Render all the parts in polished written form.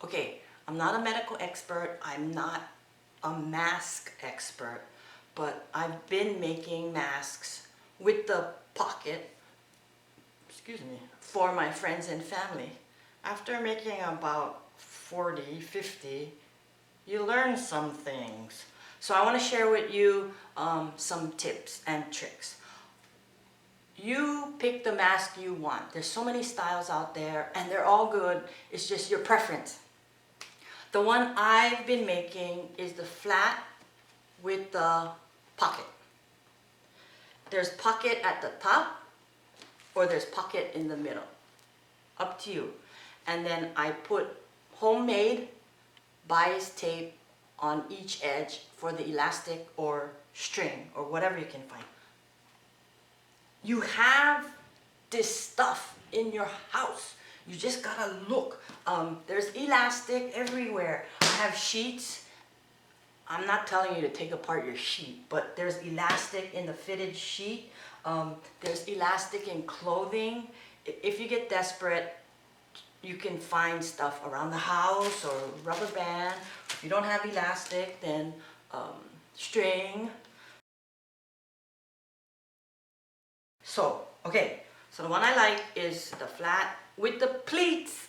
Okay, I'm not a medical expert, I'm not a mask expert, but I've been making masks with the pocket, excuse me, for my friends and family. After making about 40, 50, you learn some things. So I want to share with you some tips and tricks. You pick the mask you want. There's so many styles out there and they're all good. It's just your preference. The one I've been making is the flat with the pocket. There's pocket at the top or there's pocket in the middle. Up to you. And then I put homemade bias tape on each edge for the elastic or string or whatever you can find. You have this stuff in your house. You just gotta look. There's elastic everywhere. I have sheets. I'm not telling you to take apart your sheet, but there's elastic in the fitted sheet. There's elastic in clothing. If you get desperate, you can find stuff around the house or rubber band. If you don't have elastic, then string. So, okay, so the one I like is the flat with the pleats.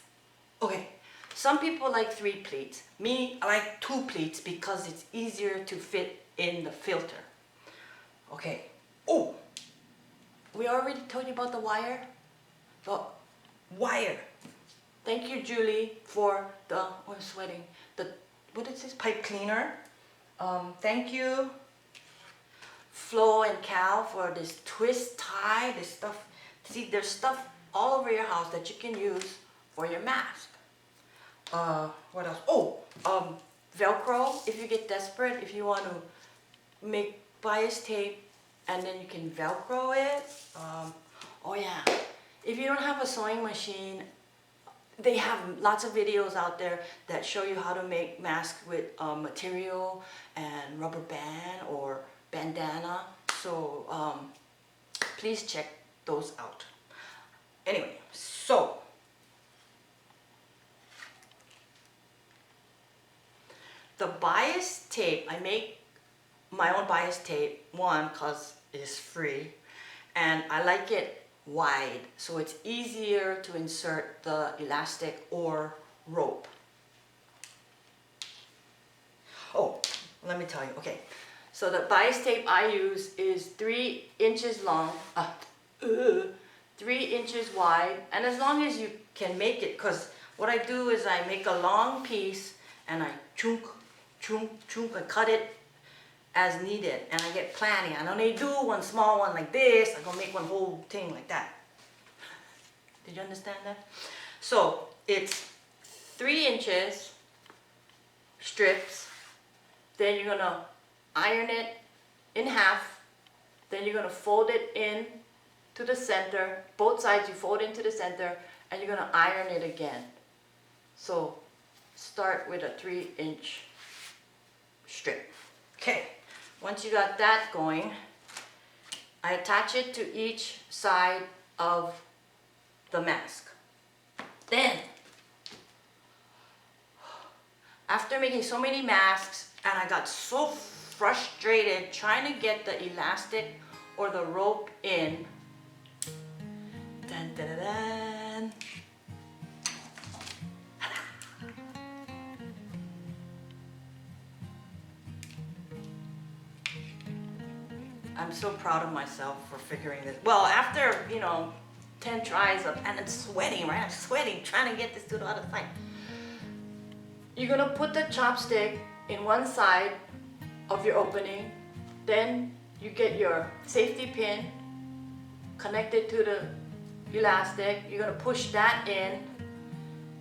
Okay, some people like 3 pleats. Me, I like 2 pleats because it's easier to fit in the filter. Okay, oh, we already told you about the wire? The wire. Thank you, Julie, for the, oh, I'm sweating, the, what is this, pipe cleaner. Thank you, Flo and Cal, for this twist tie, this stuff. See, there's stuff all over your house that you can use for your mask. What else? Oh, Velcro, if you get desperate, if you want to make bias tape and then you can Velcro it. Oh yeah, if you don't have a sewing machine, they have lots of videos out there that show you how to make masks with material and rubber band or bandana. So please check those out. Anyway, so the bias tape, I make my own bias tape, one, because it's free, and I like it wide, so it's easier to insert the elastic or rope. Oh, let me tell you, okay. So the bias tape I use is 3 inches long, 3 inches wide, and as long as you can make it, because what I do is I make a long piece and I chunk, chunk, chunk, and cut it as needed, and I get plenty. I only do one small one like this, I'm gonna make one whole thing like that. Did you understand that? So it's 3 inches strips, then you're gonna iron it in half, then you're gonna fold it in to the center, both sides you fold into the center, and you're gonna iron it again. So start with a 3-inch strip. Okay. Once you got that going, I attach it to each side of the mask. Then, after making so many masks, and I got so frustrated trying to get the elastic or the rope in, dun, dun, dun, dun. I'm so proud of myself for figuring this. Well, after, 10 tries of, and I'm sweating, right? I'm sweating, trying to get this to the other side. You're gonna put the chopstick in one side of your opening. Then you get your safety pin connected to the elastic. You're gonna push that in,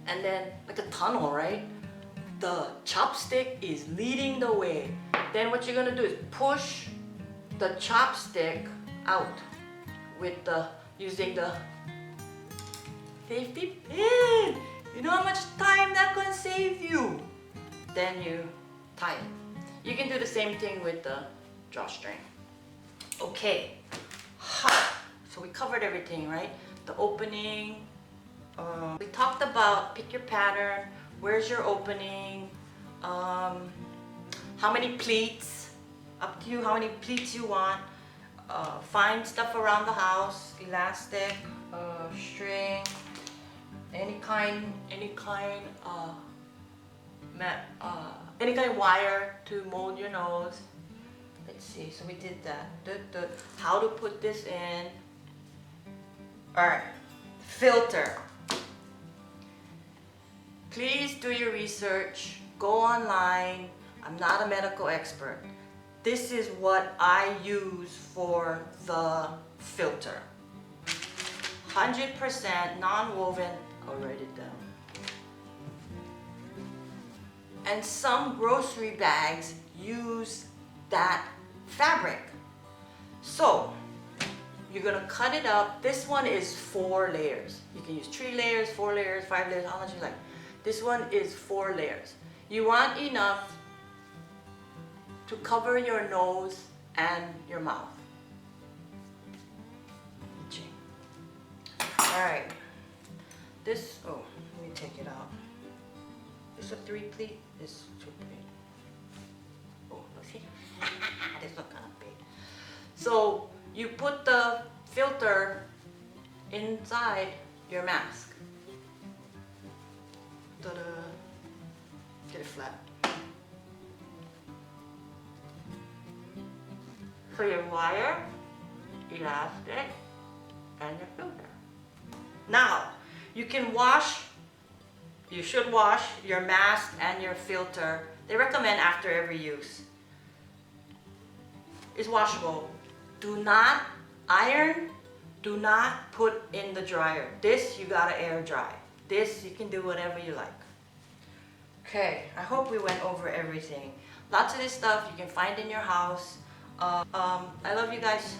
and then like a tunnel, right? The chopstick is leading the way. Then what you're gonna do is push the chopstick out with using the safety pin. You know how much time that can save you? Then you tie it. You can do the same thing with the drawstring. Okay, so we covered everything, right? The opening. We talked about pick your pattern, where's your opening, how many pleats, up to you how many pleats you want. Find stuff around the house, elastic, string, any kind of wire to mold your nose. Let's see, so we did that. How to put this in. Alright, filter. Please do your research, go online. I'm not a medical expert. This is what I use for the filter. 100% non-woven, I'll write it down. And some grocery bags use that fabric. So, you're gonna cut it up. This one is 4 layers. You can use 3 layers, 4 layers, 5 layers, how much you like. This one is 4 layers. You want enough to cover your nose and your mouth. Alright. This, oh, let me take it out. This a 3 pleat, this 2 pleat. Oh, let's see. This look kind of big. So you put the filter inside your mask. Ta-da. Get it flat. So your wire, elastic, and your filter. Now, you can wash, you should wash your mask and your filter. They recommend after every use. It's washable. Do not iron, do not put in the dryer. This you gotta air dry. This you can do whatever you like. Okay, I hope we went over everything. Lots of this stuff you can find in your house. I love you guys.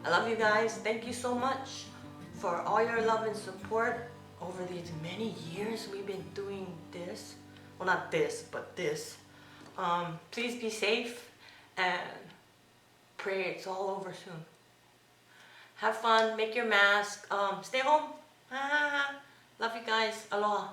I love you guys. Thank you so much for all your love and support over these many years we've been doing this. Well, not this, but this. Please be safe and pray it's all over soon. Have fun, make your mask, stay home. Love you guys. Aloha.